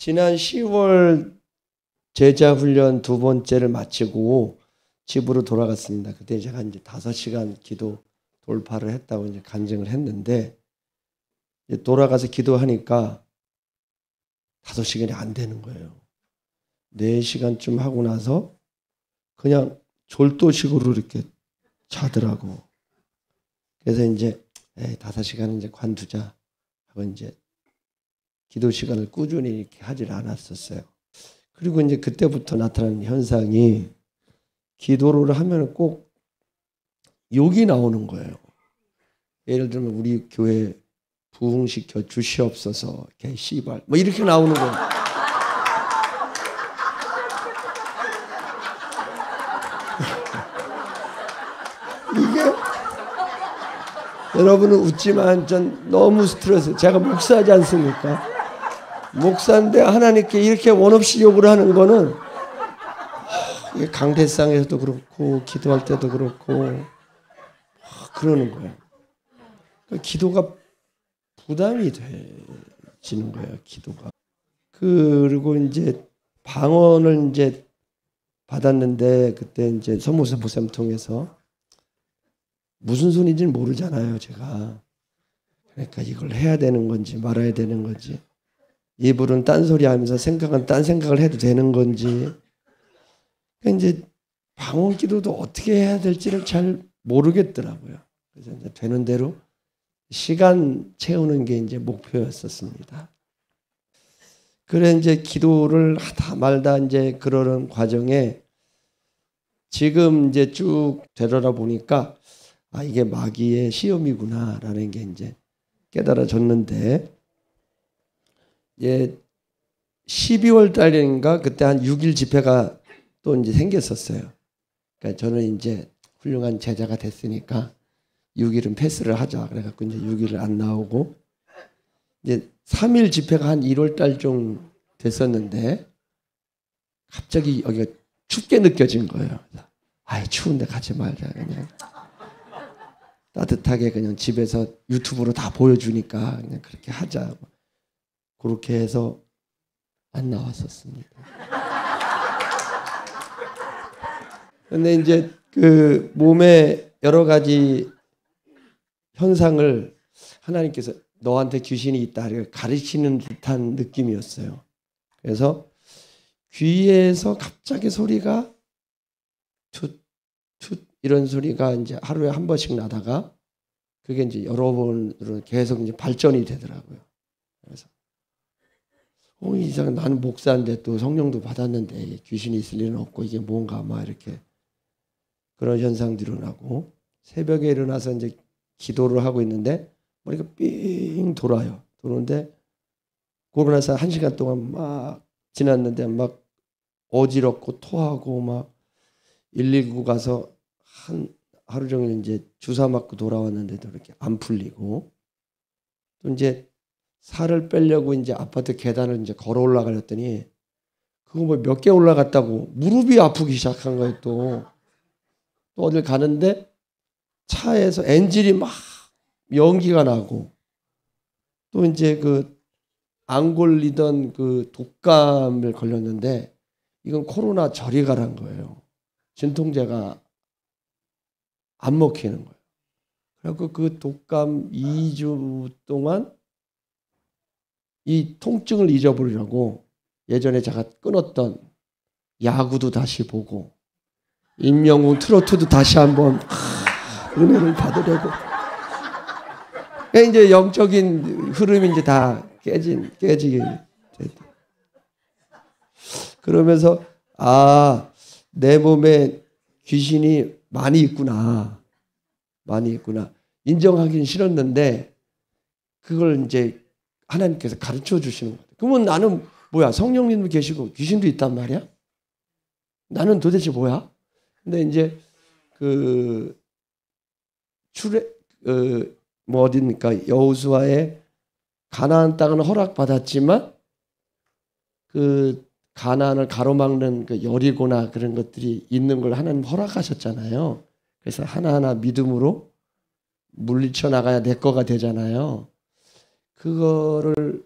지난 10월 제자 훈련 두 번째를 마치고 집으로 돌아갔습니다. 그때 제가 이제 5시간 기도 돌파를 했다고 이제 간증을 했는데, 이제 돌아가서 기도하니까 5시간이 안 되는 거예요. 4시간쯤 하고 나서 그냥 졸도식으로 이렇게 자더라고. 그래서 이제 5시간은 이제 관두자 하고 이제 기도 시간을 꾸준히 이렇게 하질 않았었어요. 그리고 이제 그때부터 나타나는 현상이, 기도를 하면 꼭 욕이 나오는 거예요. 예를 들면 우리 교회 부흥시켜 주시옵소서, 개 씨발 뭐 이렇게 나오는 거예요. 이게 여러분은 웃지만 전 너무 스트레스. 제가 목사하지 않습니까? 목사인데 하나님께 이렇게 원없이 욕을 하는 거는, 강대상에서도 그렇고 기도할 때도 그렇고 그러는 거예요. 그러니까 기도가 부담이 되지는 거예요. 기도가. 그리고 이제 방언을 이제 받았는데, 그때 이제 서무사 목사님 통해서 무슨 소리인지는 모르잖아요, 제가. 그러니까 이걸 해야 되는 건지 말아야 되는 건지, 입으로는 딴소리 하면서 생각은 딴 생각을 해도 되는 건지, 그러니까 이제 방언 기도도 어떻게 해야 될지를 잘 모르겠더라고요. 그래서 이제 되는 대로 시간 채우는 게 이제 목표였었습니다. 그래 이제 기도를 하다 말다 이제 그러는 과정에 지금 이제 쭉 되돌아보니까, 이게 마귀의 시험이구나라는 게 이제 깨달아졌는데, 12월 달인가 그때 한 6일 집회가 또 이제 생겼었어요. 그러니까 저는 이제 훌륭한 제자가 됐으니까 6일은 패스를 하자. 그래갖고 이제 6일을 안 나오고, 이제 3일 집회가 한 1월 달쯤 됐었는데, 갑자기 여기가 춥게 느껴진 거예요. 추운데 가지 말자. 그냥 따뜻하게 그냥 집에서 유튜브로 다 보여주니까 그냥 그렇게 하자. 그렇게 해서 안 나왔었습니다. 근데 이제 그 몸에 여러 가지 현상을 하나님께서 너한테 귀신이 있다 가르치는 듯한 느낌이었어요. 그래서 귀에서 갑자기 소리가 툭 이런 소리가 이제 하루에 한 번씩 나다가, 그게 이제 여러 번으로 계속 이제 발전이 되더라고요. 그래서 이상, 나는 목사인데 또 성령도 받았는데 귀신이 있을 리는 없고 이게 뭔가 막 이렇게 그런 현상들이 일어나고, 새벽에 일어나서 이제 기도를 하고 있는데 머리가 삥 돌아요. 도는데 그러고 나서 1시간 동안 막 지났는데 막 어지럽고 토하고, 막 119 가서 하루 종일 이제 주사 맞고 돌아왔는데도 이렇게 안 풀리고, 또 이제 살을 빼려고 이제 아파트 계단을 이제 걸어 올라가렸더니 그거 뭐 몇 개 올라갔다고 무릎이 아프기 시작한 거예요. 또 어딜 가는데 차에서 엔진이 막 연기가 나고, 또 이제 그 안 걸리던 그 독감을 걸렸는데, 이건 코로나 저리 가란 거예요. 진통제가 안 먹히는 거예요. 그래서 그 독감 2주 동안 이 통증을 잊어버리려고 예전에 제가 끊었던 야구도 다시 보고, 임영웅 트로트도 다시 한번 은혜를 받으려고. 이제 영적인 흐름이 이제 다 깨지게 됐다. 그러면서 내 몸에 귀신이 많이 있구나. 인정하기는 싫었는데, 그걸 이제 하나님께서 가르쳐 주시는 거예요. 그러면 나는 뭐야? 성령님도 계시고 귀신도 있단 말이야? 나는 도대체 뭐야? 근데 이제 어디입니까? 여호수아의 가나안 땅은 허락받았지만 그 가나안을 가로막는 그 여리고나 그런 것들이 있는 걸 하나님 허락하셨잖아요. 그래서 하나하나 믿음으로 물리쳐 나가야 내 거가 되잖아요. 그거를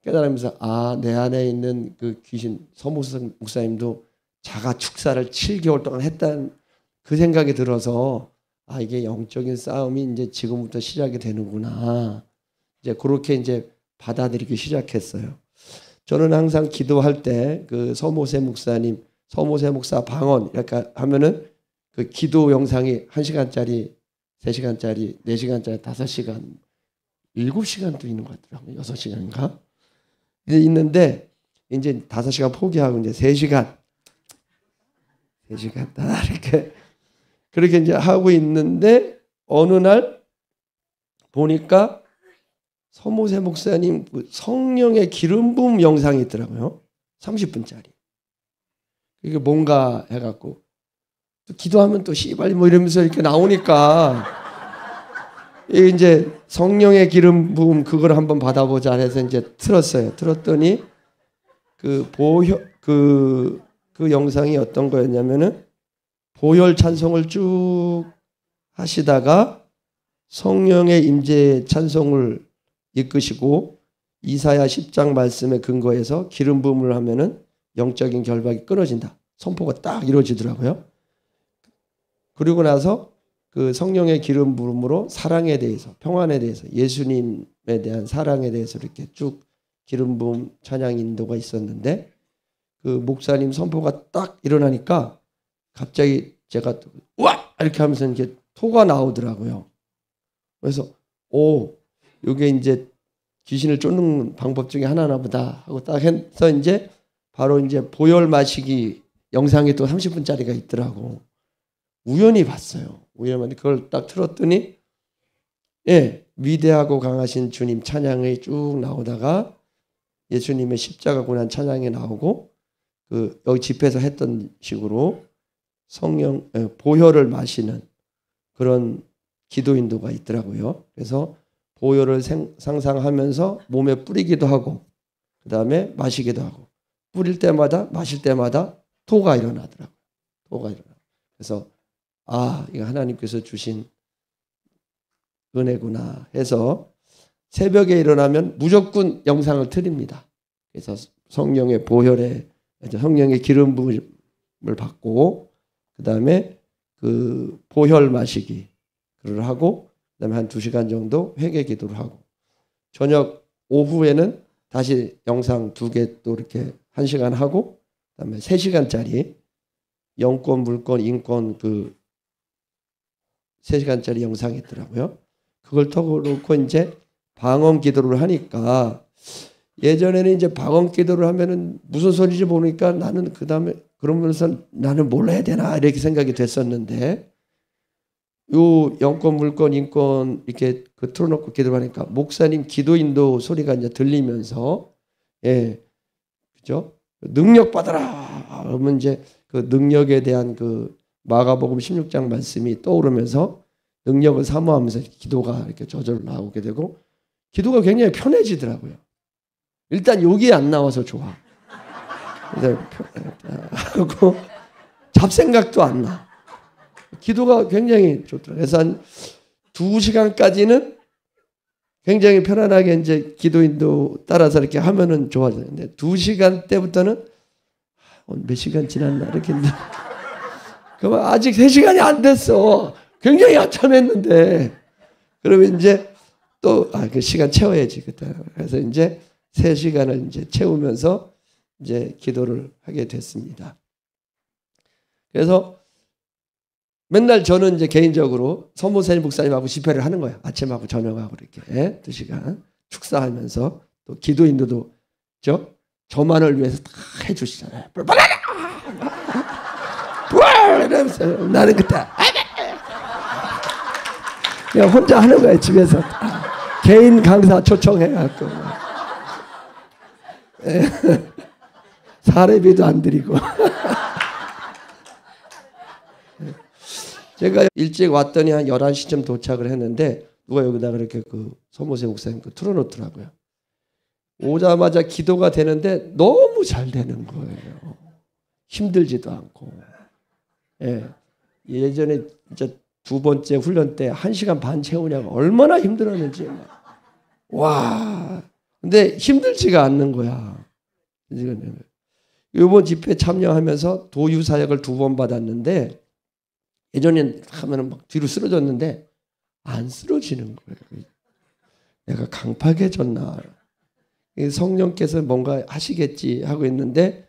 깨달으면서 내 안에 있는 그 귀신 서무석 목사님도 자가 축사를 7개월 동안 했다는 그 생각이 들어서 이게 영적인 싸움이 이제 지금부터 시작이 되는구나. 이제 그렇게 이제 받아들이기 시작했어요. 저는 항상 기도할 때 그 서모세 목사님, 서모세 목사 방언 이렇게 하면은 그 기도 영상이 1시간짜리, 3시간짜리, 4시간짜리, 5시간, 7시간도 있는 것 같더라고요. 6시간인가? 이제 있는데 이제 5시간 포기하고 이제 3시간 다 이렇게 그렇게 이제 하고 있는데 어느 날 보니까 서모세 목사님 성령의 기름 부음 영상이 있더라고요. 30분짜리. 이게 뭔가 해갖고 또 기도하면 또 씨발 뭐 이러면서 이렇게 나오니까 이제 성령의 기름 부음 그걸 한번 받아보자 해서 이제 틀었어요. 틀었더니 그 영상이 어떤 거였냐면은 보혈 찬송을 쭉 하시다가 성령의 임재 찬송을 이끄시고 이사야 10장 말씀에 근거해서 기름 부음을 하면은 영적인 결박이 끊어진다. 선포가 딱 이루어지더라고요. 그리고 나서 그 성령의 기름 부음으로 사랑에 대해서, 평안에 대해서, 예수님에 대한 사랑에 대해서 이렇게 쭉 기름 부음 찬양 인도가 있었는데 그 목사님 선포가 딱 일어나니까 갑자기 제가 우와! 이렇게 하면서 이렇게 토가 나오더라고요. 그래서 이게 이제 귀신을 쫓는 방법 중에 하나나 보다 하고 딱 해서 이제 바로 이제 보혈 마시기 영상이 또 30분짜리가 있더라고. 우연히 봤어요. 우연히 그걸 딱 틀었더니 위대하고 강하신 주님 찬양이 쭉 나오다가 예수님의 십자가 고난 찬양이 나오고 여기 집회에서 했던 식으로 보혈을 마시는 그런 기도 인도가 있더라고요. 그래서 보혈을 상상하면서 몸에 뿌리기도 하고 그 다음에 마시기도 하고 뿌릴 때마다 마실 때마다 토가 일어나더라고요. 토가 일어나. 그래서 이거 하나님께서 주신 은혜구나 해서 새벽에 일어나면 무조건 영상을 틀립니다. 그래서 성령의 보혈에 성령의 기름 부음을 받고 그 다음에 그 보혈 마시기를 하고 그 다음에 한 2시간 정도 회개 기도를 하고 저녁 오후에는 다시 영상 2개 또 이렇게 1시간 하고 그 다음에 3시간짜리 영권, 물권, 인권 3시간짜리 영상이 있더라고요. 그걸 터놓고 이제 방언 기도를 하니까 예전에는 이제 방언 기도를 하면은 무슨 소리인지 모르니까 나는 그 다음에 그러면서 나는 뭘 해야 되나 이렇게 생각이 됐었는데 요 영권, 물권, 인권 이렇게 틀어놓고 기도를 하니까 목사님 기도 인도 소리가 이제 들리면서 그죠? 능력 받아라 그러면 이제 그 능력에 대한 그 마가복음 16장 말씀이 떠오르면서 능력을 사모하면서 기도가 이렇게 저절로 나오게 되고 기도가 굉장히 편해지더라고요. 일단 욕이 안 나와서 좋아. 하고 잡생각도 안 나. 기도가 굉장히 좋더라고요. 그래서 한 2시간까지는 굉장히 편안하게 이제 기도 인도 따라서 이렇게 하면은 좋아지는데 2시간 때부터는 몇 시간 지났나 이렇게 그러면 아직 3시간이 안 됐어. 굉장히 아참했는데 그러면 이제 또 그 시간 채워야지 그때. 그래서 이제 3시간을 이제 채우면서 이제 기도를 하게 됐습니다. 그래서 맨날 저는 이제 개인적으로 서모세 목사님하고 집회를 하는 거예요. 아침하고 저녁하고 이렇게 2시간 축사하면서 또 기도 인도도 저만을 위해서 다 해주시잖아요. 이러면서 나는 그때 그냥 혼자 하는 거예요. 집에서 개인 강사 초청해갖고 사례비도 안 드리고 제가 일찍 왔더니 한 11시쯤 도착을 했는데 누가 여기다가 이렇게 그 서모세 목사님 틀어놓더라고요. 오자마자 기도가 되는데 너무 잘 되는 거예요. 힘들지도 않고. 예전에 진짜 2번째 훈련 때 1시간 반 채우냐고 얼마나 힘들었는지. 와, 근데 힘들지가 않는 거야. 이번 집회 참여하면서 도유 사역을 2번 받았는데 예전엔 하면은 막 뒤로 쓰러졌는데 안 쓰러지는 거예요. 내가 강팍해졌나? 성령께서 뭔가 하시겠지 하고 있는데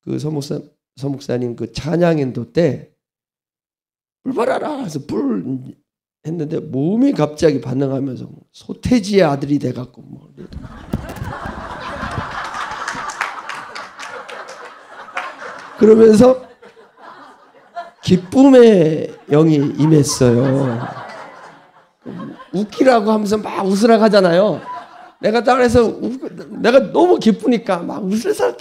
그 서목사님 그 찬양인도 때 불 받아라 해서 불 했는데 몸이 갑자기 반응하면서 소태지의 아들이 돼갖고 뭐 그러면서 기쁨의 영이 임했어요. 웃기라고 하면서 막 웃으라 하잖아요. 내가 땅에서 내가 너무 기쁘니까 막 웃으면서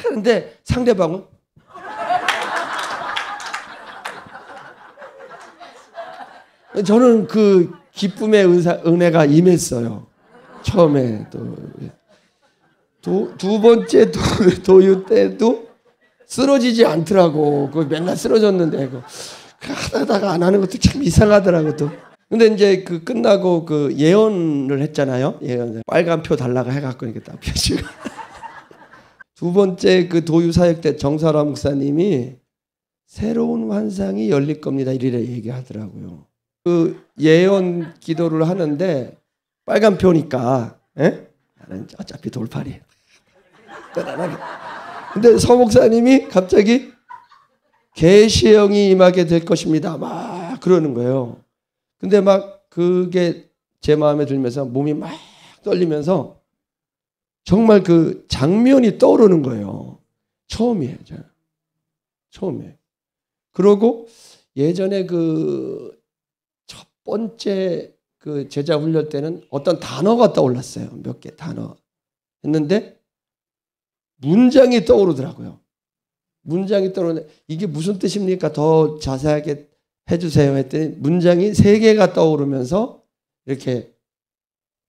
하는데 상대방은 저는 그 기쁨의 은혜가 임했어요. 처음에 두 번째 도유 때도 쓰러지지 않더라고. 그 맨날 쓰러졌는데 하다가 안 하는 것도 참 이상하더라고 또. 근데 이제 그 끝나고 그 예언을 했잖아요. 예언 빨간 표 달라고 해갖고 이렇게 딱 표시가. 두 번째 그 도유 사역 때 정설화 목사님이 새로운 환상이 열릴 겁니다. 이래 얘기하더라고요. 그 예언 기도를 하는데 빨간 표니까, 에? 나는 어차피 돌팔이. 편안하게. 근데 서 목사님이 갑자기 계시의 영이 임하게 될 것입니다. 막 그러는 거예요. 근데 막 그게 제 마음에 들면서 몸이 막 떨리면서 정말 그 장면이 떠오르는 거예요. 처음이에요. 처음이에요. 그러고 예전에 그 첫 번째 그 제자 훈련 때는 어떤 단어가 떠올랐어요. 몇 개 단어 했는데 문장이 떠오르더라고요. 문장이 떠오르는데 이게 무슨 뜻입니까? 더 자세하게 해주세요 했더니 문장이 3개가 떠오르면서 이렇게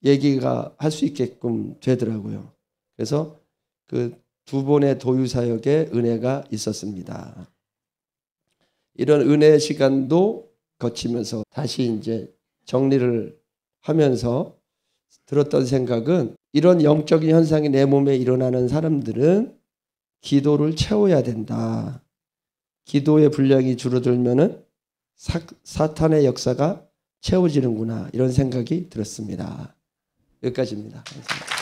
얘기가 할 수 있게끔 되더라고요. 그래서 그 2번의 도유 사역에 은혜가 있었습니다. 이런 은혜 시간도 거치면서 다시 이제 정리를 하면서 들었던 생각은 이런 영적인 현상이 내 몸에 일어나는 사람들은 기도를 채워야 된다. 기도의 분량이 줄어들면은 사탄의 역사가 채워지는구나 이런 생각이 들었습니다. 여기까지입니다. 감사합니다.